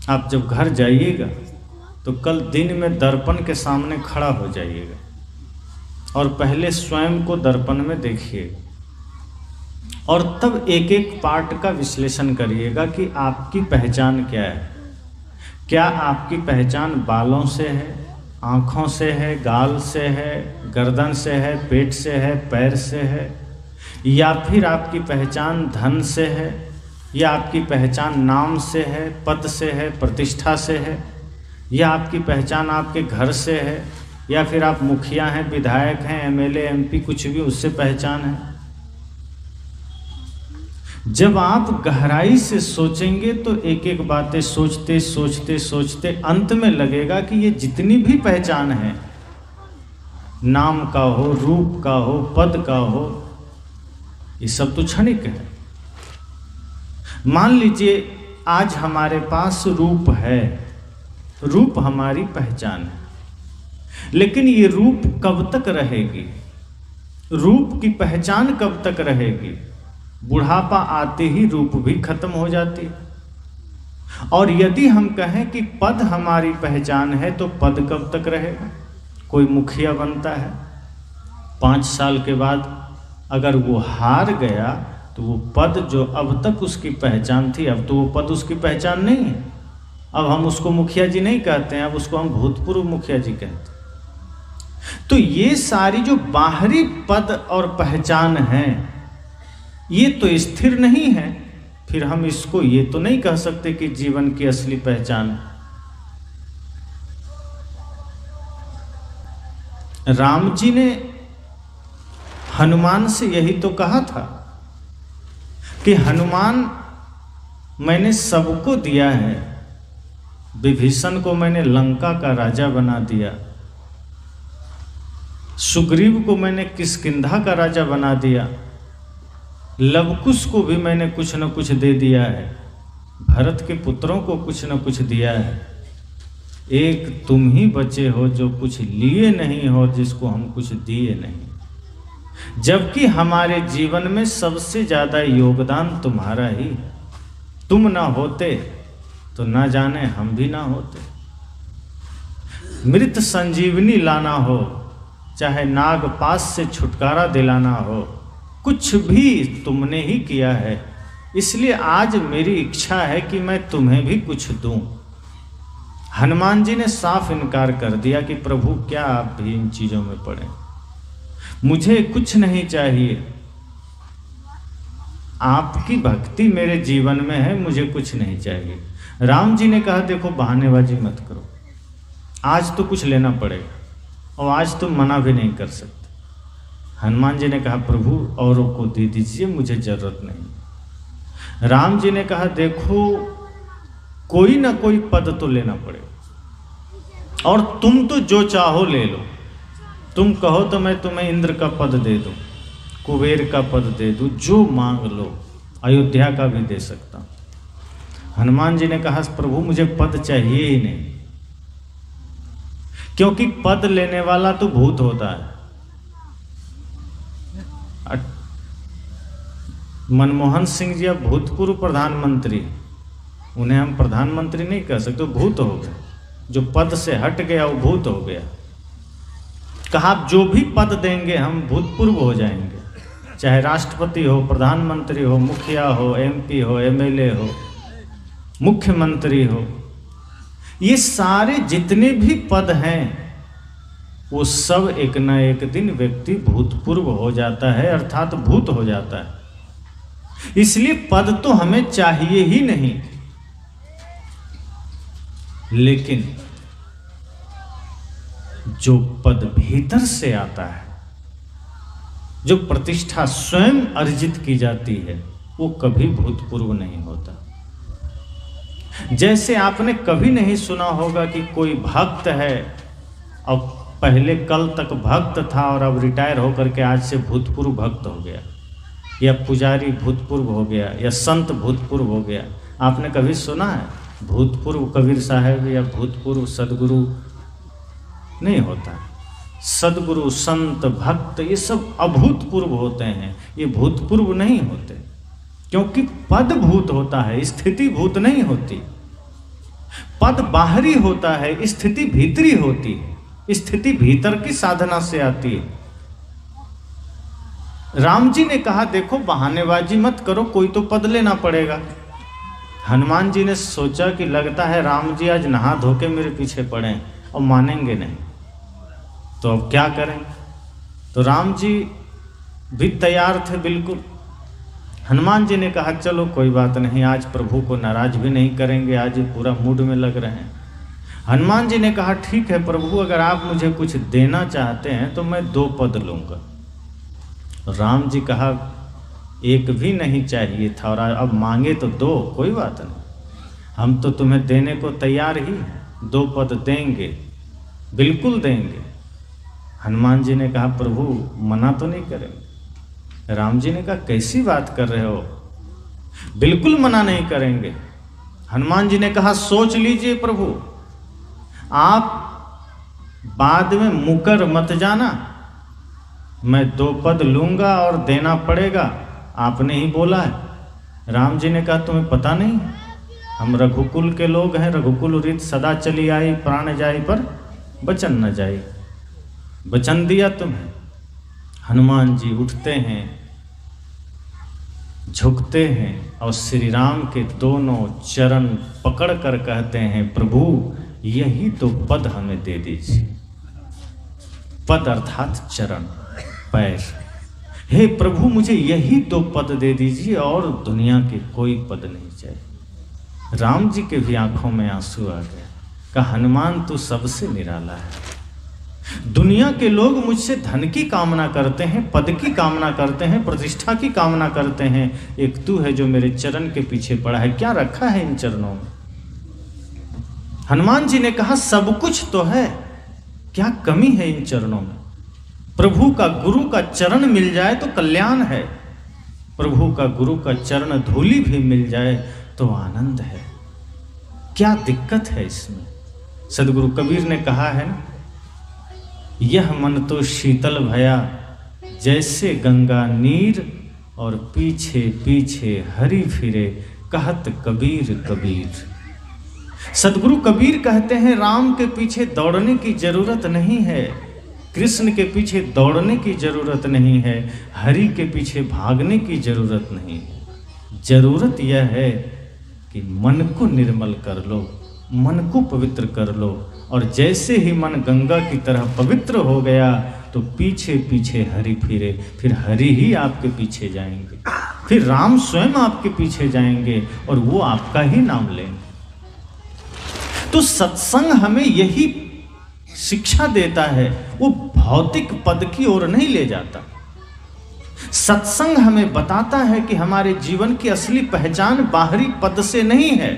आप जब घर जाइएगा तो कल दिन में दर्पण के सामने खड़ा हो जाइएगा और पहले स्वयं को दर्पण में देखिएगा और तब एक एक पार्ट का विश्लेषण करिएगा कि आपकी पहचान क्या है। क्या आपकी पहचान बालों से है, आँखों से है, गाल से है, गर्दन से है, पेट से है, पैर से है, या फिर आपकी पहचान धन से है, या आपकी पहचान नाम से है, पद से है, प्रतिष्ठा से है, या आपकी पहचान आपके घर से है, या फिर आप मुखिया हैं, विधायक हैं, एमएलए, एमपी, कुछ भी उससे पहचान है। जब आप गहराई से सोचेंगे तो एक एक बातें सोचते सोचते सोचते अंत में लगेगा कि ये जितनी भी पहचान है, नाम का हो, रूप का हो, पद का हो, ये सब तो क्षणिक है। मान लीजिए आज हमारे पास रूप है, रूप हमारी पहचान है, लेकिन ये रूप कब तक रहेगी? रूप की पहचान कब तक रहेगी? बुढ़ापा आते ही रूप भी खत्म हो जाती है। और यदि हम कहें कि पद हमारी पहचान है तो पद कब तक रहेगा? कोई मुखिया बनता है, 5 साल के बाद अगर वो हार गया तो वो पद जो अब तक उसकी पहचान थी, अब तो वो पद उसकी पहचान नहीं है। अब हम उसको मुखिया जी नहीं कहते हैं, अब उसको हम भूतपूर्व मुखिया जी कहते हैं। तो ये सारी जो बाहरी पद और पहचान है ये तो स्थिर नहीं है। फिर हम इसको ये तो नहीं कह सकते कि जीवन की असली पहचान। राम जी ने हनुमान से यही तो कहा था कि हनुमान मैंने सबको दिया है, विभीषण को मैंने लंका का राजा बना दिया, सुग्रीव को मैंने किष्किंधा का राजा बना दिया, लवकुश को भी मैंने कुछ न कुछ दे दिया है, भरत के पुत्रों को कुछ न कुछ दिया है, एक तुम ही बचे हो जो कुछ लिए नहीं हो, जिसको हम कुछ दिए नहीं। जबकि हमारे जीवन में सबसे ज़्यादा योगदान तुम्हारा ही। तुम ना होते तो ना जाने हम भी ना होते। मृत संजीवनी लाना हो, चाहे नागपाश से छुटकारा दिलाना हो, कुछ भी तुमने ही किया है। इसलिए आज मेरी इच्छा है कि मैं तुम्हें भी कुछ दूं। हनुमान जी ने साफ इनकार कर दिया कि प्रभु क्या आप भी इन चीजों में पड़े, मुझे कुछ नहीं चाहिए, आपकी भक्ति मेरे जीवन में है, मुझे कुछ नहीं चाहिए। राम जी ने कहा देखो बहानेबाजी मत करो, आज तो कुछ लेना पड़ेगा और आज तो मना भी नहीं कर सकते। हनुमान जी ने कहा प्रभु औरों को दे दीजिए, मुझे जरूरत नहीं। राम जी ने कहा देखो कोई ना कोई पद तो लेना पड़ेगा और तुम तो जो चाहो ले लो। तुम कहो तो मैं तुम्हें इंद्र का पद दे दूं, कुबेर का पद दे दूं, जो मांग लो, अयोध्या का भी दे सकता हूं। हनुमान जी ने कहा प्रभु मुझे पद चाहिए ही नहीं, क्योंकि पद लेने वाला तो भूत होता है। मनमोहन सिंह जी अब भूतपूर्व प्रधानमंत्री, उन्हें हम प्रधानमंत्री नहीं कह सकते, भूत हो गए। जो पद से हट गया वो भूत हो गया। कहा आप जो भी पद देंगे हम भूतपूर्व हो जाएंगे, चाहे राष्ट्रपति हो, प्रधानमंत्री हो, मुखिया हो, एमपी हो, एमएलए हो, मुख्यमंत्री हो, ये सारे जितने भी पद हैं वो सब एक न एक दिन व्यक्ति भूतपूर्व हो जाता है, अर्थात भूत हो जाता है। इसलिए पद तो हमें चाहिए ही नहीं, लेकिन जो पद भीतर से आता है, जो प्रतिष्ठा स्वयं अर्जित की जाती है, वो कभी भूतपूर्व नहीं होता। जैसे आपने कभी नहीं सुना होगा कि कोई भक्त है और पहले कल तक भक्त था और अब रिटायर होकर के आज से भूतपूर्व भक्त हो गया, या पुजारी भूतपूर्व हो गया, या संत भूतपूर्व हो गया। आपने कभी सुना है? भूतपूर्व कबीर साहब या भूतपूर्व सदगुरु नहीं होता। सदगुरु, संत, भक्त ये सब अभूतपूर्व होते हैं, ये भूतपूर्व नहीं होते, क्योंकि पद भूत होता है, स्थिति भूत नहीं होती। पद बाहरी होता है, स्थिति भीतरी होती है। स्थिति भीतर की साधना से आती है। राम जी ने कहा देखो बहानेबाजी मत करो, कोई तो पद लेना पड़ेगा। हनुमान जी ने सोचा कि लगता है राम जी आज नहा धो के मेरे पीछे पड़े और मानेंगे नहीं, तो अब क्या करें। तो राम जी भी तैयार थे बिल्कुल। हनुमान जी ने कहा चलो कोई बात नहीं, आज प्रभु को नाराज भी नहीं करेंगे, आज पूरा मूड में लग रहे हैं। हनुमान जी ने कहा ठीक है प्रभु, अगर आप मुझे कुछ देना चाहते हैं तो मैं 2 पद लूँगा। राम जी कहा एक भी नहीं चाहिए था, और अब मांगे तो 2, कोई बात नहीं, हम तो तुम्हें देने को तैयार ही हैं, 2 पद देंगे, बिल्कुल देंगे। हनुमान जी ने कहा प्रभु मना तो नहीं करेंगे। राम जी ने कहा कैसी बात कर रहे हो, बिल्कुल मना नहीं करेंगे। हनुमान जी ने कहा सोच लीजिए प्रभु, आप बाद में मुकर मत जाना, मैं 2 पद लूंगा और देना पड़ेगा, आपने ही बोला है। राम जी ने कहा तुम्हें पता नहीं, हम रघुकुल के लोग हैं, रघुकुल रीत सदा चली आई, प्राण जाई पर वचन न जाई, वचन दिया तुम्हें। हनुमान जी उठते हैं, झुकते हैं और श्री राम के दोनों चरण पकड़ कर कहते हैं प्रभु यही तो पद हमें दे दीजिए। पद अर्थात चरण, पैर। हे प्रभु मुझे यही 2 पद दे दीजिए और दुनिया के कोई पद नहीं चाहिए। राम जी के भी आंखों में आंसू आ गया। कहा हनुमान तू सबसे निराला है। दुनिया के लोग मुझसे धन की कामना करते हैं, पद की कामना करते हैं, प्रतिष्ठा की कामना करते हैं, एक तू है जो मेरे चरण के पीछे पड़ा है। क्या रखा है इन चरणों में? हनुमान जी ने कहा सब कुछ तो है, क्या कमी है इन चरणों में? प्रभु का गुरु का चरण मिल जाए तो कल्याण है, प्रभु का गुरु का चरण धूलि भी मिल जाए तो आनंद है। क्या दिक्कत है इसमें? सदगुरु कबीर ने कहा है ना, यह मन तो शीतल भया जैसे गंगा नीर, और पीछे पीछे हरि फिरे कहत कबीर कबीर। सदगुरु कबीर कहते हैं राम के पीछे दौड़ने की जरूरत नहीं है, कृष्ण के पीछे दौड़ने की जरूरत नहीं है, हरि के पीछे भागने की जरूरत नहीं है। जरूरत यह है कि मन को निर्मल कर लो, मन को पवित्र कर लो, और जैसे ही मन गंगा की तरह पवित्र हो गया तो पीछे पीछे हरि फिरे, फिर हरि ही आपके पीछे जाएंगे, फिर राम स्वयं आपके पीछे जाएंगे और वो आपका ही नाम लेंगे। तो सत्संग हमें यही शिक्षा देता है, वो भौतिक पद की ओर नहीं ले जाता। सत्संग हमें बताता है कि हमारे जीवन की असली पहचान बाहरी पद से नहीं है,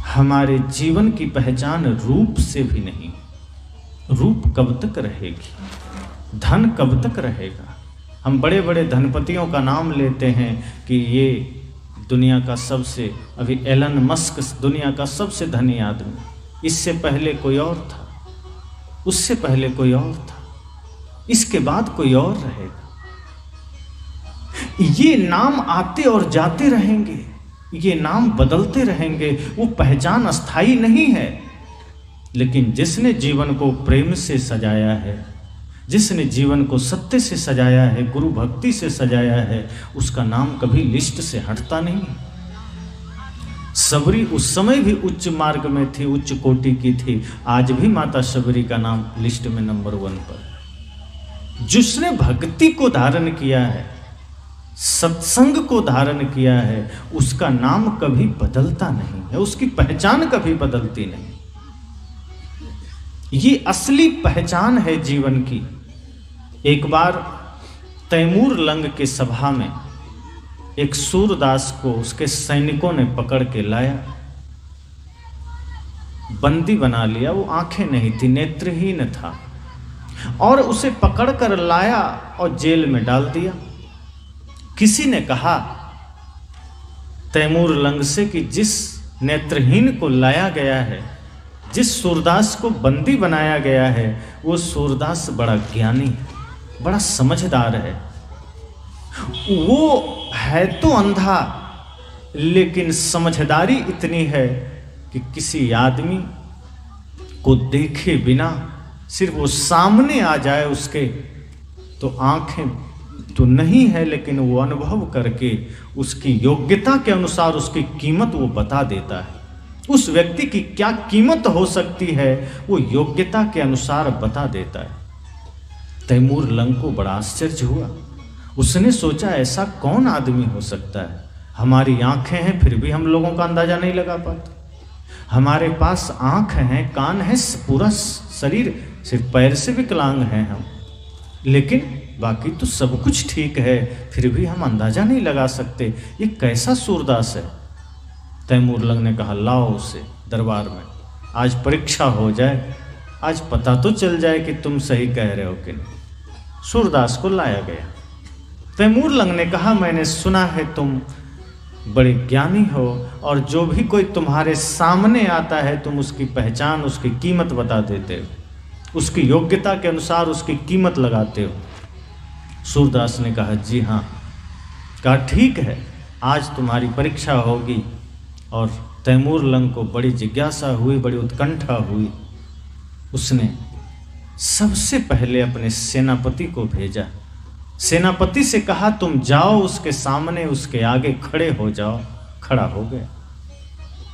हमारे जीवन की पहचान रूप से भी नहीं। रूप कब तक रहेगी, धन कब तक रहेगा? हम बड़े बड़े धनपतियों का नाम लेते हैं कि ये दुनिया का सबसे, अभी एलन मस्क दुनिया का सबसे धनी आदमी, इससे पहले कोई और था, उससे पहले कोई और था, इसके बाद कोई और रहेगा। ये नाम आते और जाते रहेंगे, ये नाम बदलते रहेंगे, वो पहचान अस्थाई नहीं है। लेकिन जिसने जीवन को प्रेम से सजाया है, जिसने जीवन को सत्य से सजाया है, गुरु भक्ति से सजाया है, उसका नाम कभी लिस्ट से हटता नहीं। सबरी उस समय भी उच्च मार्ग में थी, उच्च कोटि की थी, आज भी माता सबरी का नाम लिस्ट में नंबर 1 पर। जिसने भक्ति को धारण किया है, सत्संग को धारण किया है, उसका नाम कभी बदलता नहीं है, उसकी पहचान कभी बदलती नहीं। ये असली पहचान है जीवन की। एक बार तैमूर लंग के सभा में एक सूरदास को उसके सैनिकों ने पकड़ के लाया, बंदी बना लिया। वो आंखें नहीं थी, नेत्रहीन था, और उसे पकड़ कर लाया और जेल में डाल दिया। किसी ने कहा तैमूर लंग से कि जिस नेत्रहीन को लाया गया है, जिस सूरदास को बंदी बनाया गया है, वो सूरदास बड़ा ज्ञानी है, बड़ा समझदार है। वो है तो अंधा, लेकिन समझदारी इतनी है कि किसी आदमी को देखे बिना सिर्फ वो सामने आ जाए उसके, तो आंखें तो नहीं है लेकिन वो अनुभव करके उसकी योग्यता के अनुसार उसकी कीमत वो बता देता है। उस व्यक्ति की क्या कीमत हो सकती है वो योग्यता के अनुसार बता देता है। तैमूर लंग को बड़ा आश्चर्य हुआ। उसने सोचा ऐसा कौन आदमी हो सकता है, हमारी आंखें हैं फिर भी हम लोगों का अंदाजा नहीं लगा पाते, हमारे पास आंख हैं, कान है, पूरा शरीर, सिर्फ पैर से विकलांग हैं हम, लेकिन बाकी तो सब कुछ ठीक है, फिर भी हम अंदाजा नहीं लगा सकते, ये कैसा सूरदास है। तैमूर लंग ने कहा लाओ उसे दरबार में, आज परीक्षा हो जाए, आज पता तो चल जाए कि तुम सही कह रहे हो कि नहीं। सूरदास को लाया गया। तैमूर लंग ने कहा मैंने सुना है तुम बड़े ज्ञानी हो और जो भी कोई तुम्हारे सामने आता है तुम उसकी पहचान, उसकी कीमत बता देते हो, उसकी योग्यता के अनुसार उसकी कीमत लगाते हो। सूरदास ने कहा जी हाँ। कहा ठीक है, आज तुम्हारी परीक्षा होगी। और तैमूर लंग को बड़ी जिज्ञासा हुई, बड़ी उत्कंठा हुई। उसने सबसे पहले अपने सेनापति को भेजा। सेनापति से कहा तुम जाओ उसके सामने, उसके आगे खड़े हो जाओ। खड़ा हो गया।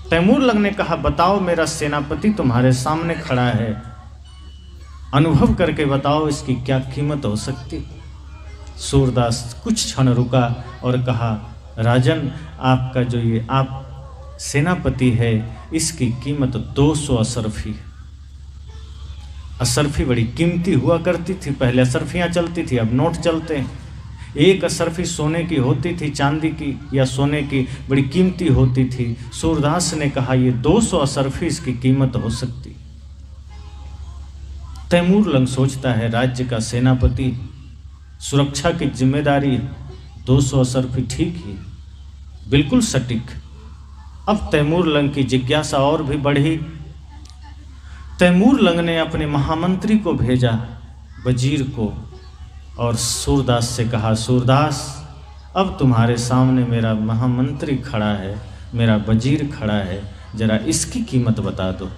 तैमूर लंग ने कहा बताओ मेरा सेनापति तुम्हारे सामने खड़ा है, अनुभव करके बताओ इसकी क्या कीमत हो सकती। सूरदास कुछ क्षण रुका और कहा राजन, आपका जो ये आप सेनापति है इसकी कीमत 200 असरफी। असरफी बड़ी कीमती हुआ करती थी, पहले असरफियाँ चलती थी, अब नोट चलते हैं। एक असरफी सोने की होती थी, चांदी की या सोने की, बड़ी कीमती होती थी। सूरदास ने कहा ये 200 असरफी इसकी कीमत हो सकती। तैमूर लंग सोचता है राज्य का सेनापति, सुरक्षा की जिम्मेदारी, 200 असरफी ठीक ही, बिल्कुल सटीक। अब तैमूर लंग की जिज्ञासा और भी बढ़ी। तैमूर लंग ने अपने महामंत्री को भेजा, वजीर को, और सूरदास से कहा सूरदास अब तुम्हारे सामने मेरा महामंत्री खड़ा है, मेरा वजीर खड़ा है, जरा इसकी कीमत बता दो।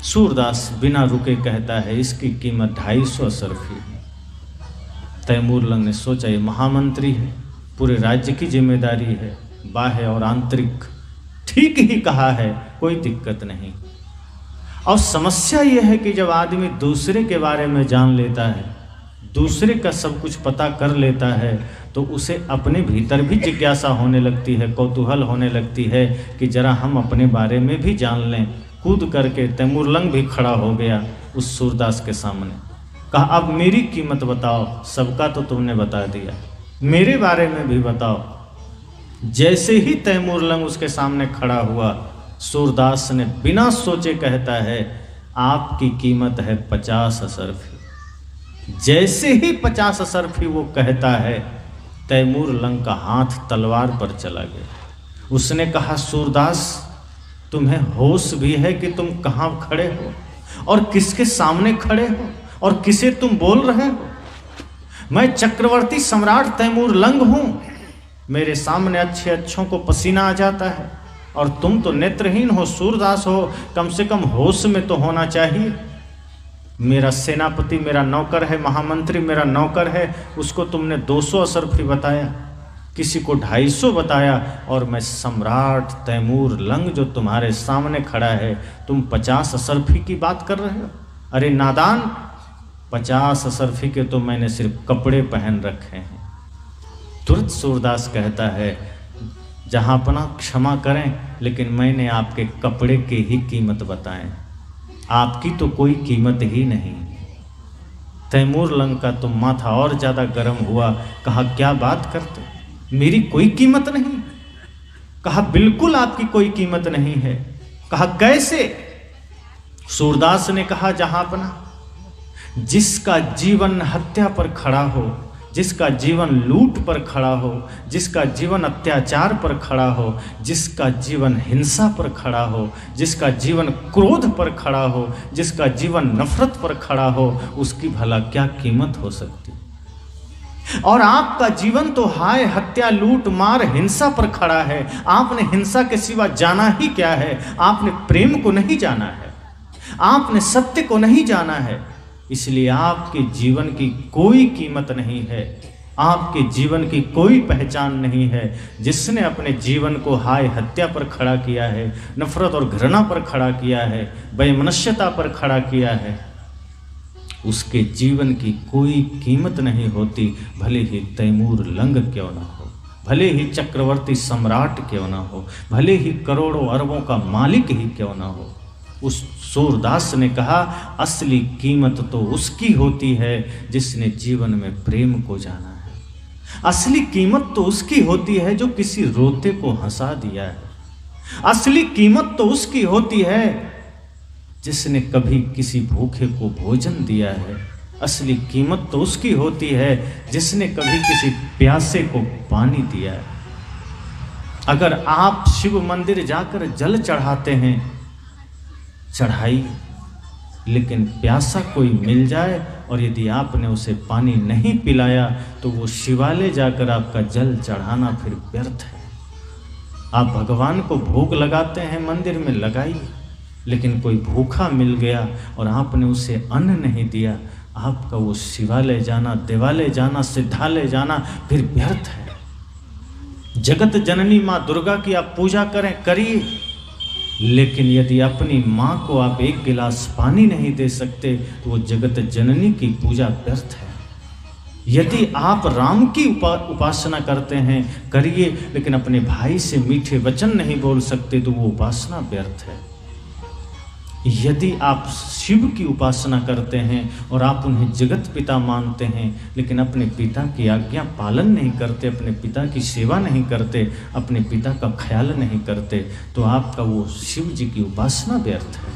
सूरदास बिना रुके कहता है इसकी कीमत 250 असरफी है। तैमूर लंग ने सोचा ये महामंत्री है, पूरे राज्य की जिम्मेदारी है, बाह्य और आंतरिक, ठीक ही कहा है, कोई दिक्कत नहीं। और समस्या यह है कि जब आदमी दूसरे के बारे में जान लेता है, दूसरे का सब कुछ पता कर लेता है, तो उसे अपने भीतर भी जिज्ञासा होने लगती है, कौतूहल होने लगती है कि जरा हम अपने बारे में भी जान लें। कूद करके तैमूर लंग भी खड़ा हो गया उस सूरदास के सामने। कहा अब मेरी कीमत बताओ, सबका तो तुमने बता दिया, मेरे बारे में भी बताओ। जैसे ही तैमूर लंग उसके सामने खड़ा हुआ, सूरदास ने बिना सोचे कहता है आपकी कीमत है 50 असरफी। जैसे ही 50 असरफी वो कहता है, तैमूर लंग का हाथ तलवार पर चला गया। उसने कहा सूरदास तुम्हें होश भी है कि तुम कहाँ खड़े हो और किसके सामने खड़े हो और किसे तुम बोल रहे हो? मैं चक्रवर्ती सम्राट तैमूर लंग हूँ, मेरे सामने अच्छे अच्छों को पसीना आ जाता है और तुम तो नेत्रहीन हो, सूरदास हो, कम से कम होश में तो होना चाहिए। मेरा सेनापति मेरा नौकर है, महामंत्री मेरा नौकर है, उसको तुमने 200 असरफी बताया, किसी को 250 बताया, और मैं सम्राट तैमूर लंग जो तुम्हारे सामने खड़ा है, तुम 50 असरफी की बात कर रहे हो? अरे नादान, 50 असरफी के तो मैंने सिर्फ कपड़े पहन रखे हैं। तुरंत सूरदास कहता है जहाँपना क्षमा करें, लेकिन मैंने आपके कपड़े की ही कीमत बताएं, आपकी तो कोई कीमत ही नहीं। तैमूर लंग का तो माथा और ज़्यादा गर्म हुआ। कहा क्या बात करते, मेरी कोई कीमत नहीं? कहा बिल्कुल आपकी कोई कीमत नहीं है। कहा कैसे? सूरदास ने कहा जहाँपना, जिसका जीवन हत्या पर खड़ा हो, जिसका जीवन लूट पर खड़ा हो, जिसका जीवन अत्याचार पर खड़ा हो, जिसका जीवन हिंसा पर खड़ा हो, जिसका जीवन क्रोध पर खड़ा हो, जिसका जीवन नफरत पर खड़ा हो, उसकी भला क्या कीमत हो सकती? और आपका जीवन तो हाय हत्या लूट मार हिंसा पर खड़ा है। आपने हिंसा के सिवा जाना ही क्या है? आपने प्रेम को नहीं जाना है, आपने सत्य को नहीं जाना है। इसलिए आपके जीवन की कोई कीमत नहीं है, आपके जीवन की कोई पहचान नहीं है। जिसने अपने जीवन को हाय हत्या पर खड़ा किया है, नफरत और घृणा पर खड़ा किया है, वैमनस्यता पर खड़ा किया है, उसके जीवन की कोई कीमत नहीं होती। भले ही तैमूर लंग क्यों ना हो, भले ही चक्रवर्ती सम्राट क्यों ना हो, भले ही करोड़ों अरबों का मालिक ही क्यों ना हो। उस सूरदास ने कहा, असली कीमत तो उसकी होती है जिसने जीवन में प्रेम को जाना है। असली कीमत तो उसकी होती है जो किसी रोते को हंसा दिया है। असली कीमत तो उसकी होती है जिसने कभी किसी भूखे को भोजन दिया है। असली कीमत तो उसकी होती है जिसने कभी किसी प्यासे को पानी दिया है। अगर आप शिव मंदिर जाकर जल चढ़ाते हैं, चढ़ाइए, लेकिन प्यासा कोई मिल जाए और यदि आपने उसे पानी नहीं पिलाया तो वो शिवालय जाकर आपका जल चढ़ाना फिर व्यर्थ है। आप भगवान को भोग लगाते हैं, मंदिर में लगाइए, लेकिन कोई भूखा मिल गया और आपने उसे अन्न नहीं दिया, आपका वो शिवालय जाना, देवालय जाना, सिद्धालय जाना फिर व्यर्थ है। जगत जननी माँ दुर्गा की आप पूजा करिए, लेकिन यदि अपनी माँ को आप एक गिलास पानी नहीं दे सकते तो वो जगत जननी की पूजा व्यर्थ है। यदि आप राम की उपासना करते हैं, करिए, लेकिन अपने भाई से मीठे वचन नहीं बोल सकते तो वो उपासना व्यर्थ है। यदि आप शिव की उपासना करते हैं और आप उन्हें जगत पिता मानते हैं, लेकिन अपने पिता की आज्ञा पालन नहीं करते, अपने पिता की सेवा नहीं करते, अपने पिता का ख्याल नहीं करते, तो आपका वो शिव जी की उपासना व्यर्थ है।